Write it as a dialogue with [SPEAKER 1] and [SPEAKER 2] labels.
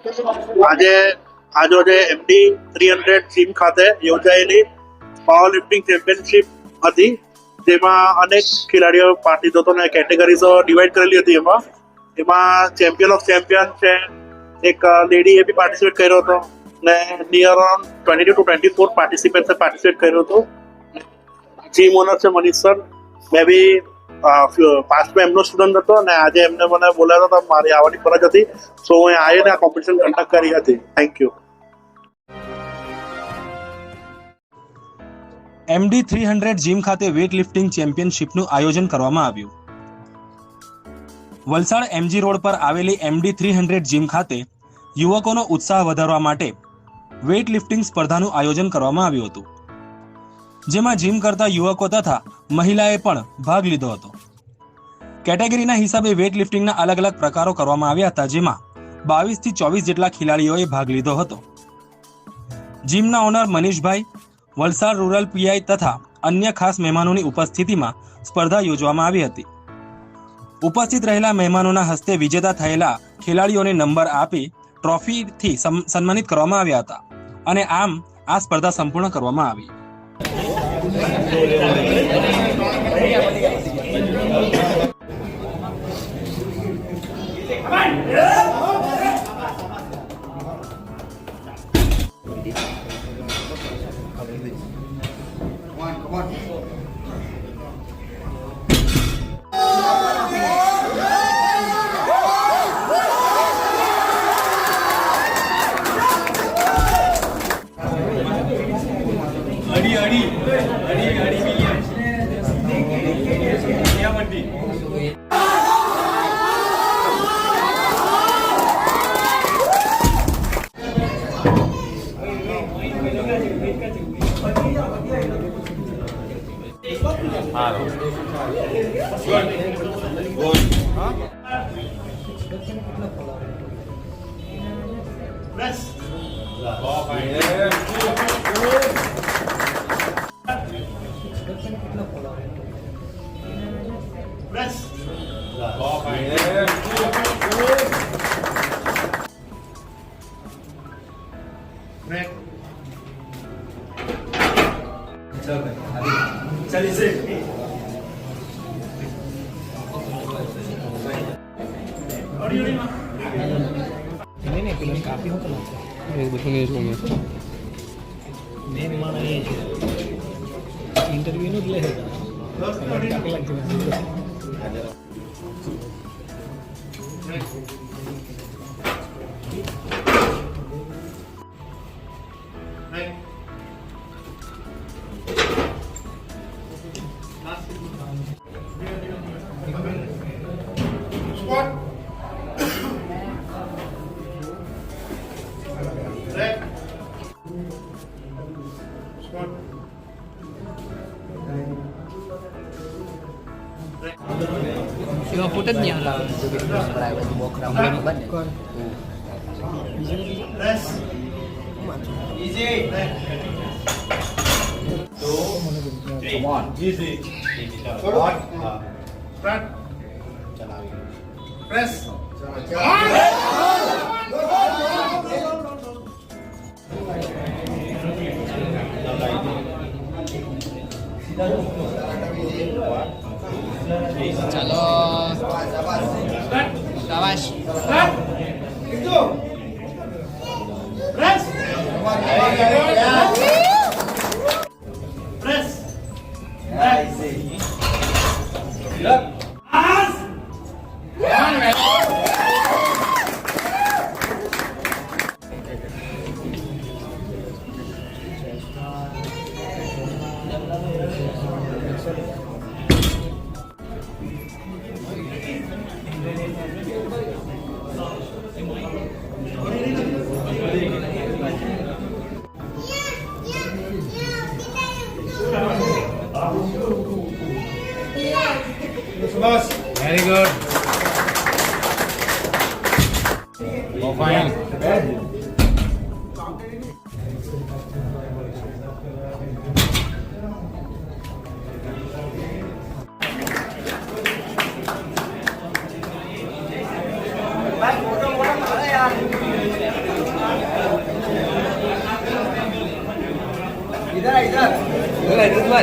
[SPEAKER 1] આજે આજે MD 300 gym ખાતે યોજાયેલી પાવર લિફ્ટિંગ ચેમ્પિયનશિપ હતી, જેમાં અનેક ખેલાડીઓ પાર્ટ લીધો હતો અને કેટેગરીઝો ડિવાઈડ કરેલી હતી. એમાં ચેમ્પિયન ઓફ ચેમ્પિયન છે, એક લેડીએ બી પાર્ટિસિપેટ કર્યો હતો ને નિયર ઓન 22 to 24 પાર્ટિસિપેટ કર્યો હતો. જીમ ઓનર છે મનીષ સર. મેં બી પાસ્ટમાં એમનો સ્ટુડન્ટ હતો અને આજે એમને મને બોલાવ્યો હતો, મારી આવવાની ફરજ હતી, સો હું આવીને આ કોમ્પિટિશન કન્ડક્ટ કરી હતી. Thank you.
[SPEAKER 2] એમડી 300 જીમ ખાતે વેઇટ લિફ્ટિંગ ચેમ્પિયનશિપનું આયોજન કરવામાં આવ્યું. વલસાડ એમજી રોડ પર આવેલી એમડી 300 જીમ ખાતે યુવકોનો ઉત્સાહ વધારવા માટે વેઇટ લિફ્ટિંગ સ્પર્ધાનું આયોજન કરવામાં આવ્યું હતું, જેમાં જીમ કરતા યુવકો તથા મહિલાએ પણ ભાગ લીધો હતો. કેટેગરીના હિસાબે વેઇટ લિફ્ટિંગના અલગ અલગ પ્રકારો કરવામાં આવ્યા હતા, જેમાં 22 થી 24 જેટલા ખેલાડીઓએ ભાગ લીધો હતો. જીમના ઓનર મનીષભાઈ, વલસાડ રૂરલ પીઆઈ તથા અન્ય ખાસ મહેમાનોની ઉપસ્થિતિમાં સ્પર્ધા યોજવામાં આવી હતી. ઉપસ્થિત રહેલા મહેમાનોના હસ્તે વિજેતા થયેલા ખેલાડીઓને નંબર આપી ટ્રોફીથી સન્માનિત કરવામાં આવ્યા હતા અને આમ આ સ્પર્ધા સંપૂર્ણ કરવામાં આવી.
[SPEAKER 3] नहीं फिल्म काफी हो कला मेन माना ये इंटरव्यू नो ले काफी लगती
[SPEAKER 4] Cuma putet nya lah juga subscribe di bawah belum ban.
[SPEAKER 1] Easy. Come on. Easy. Start. Press.
[SPEAKER 4] Chalo. Shabash.
[SPEAKER 1] Press. Press. Easy. Look.
[SPEAKER 3] Very good. Oh, fine.
[SPEAKER 4] इधर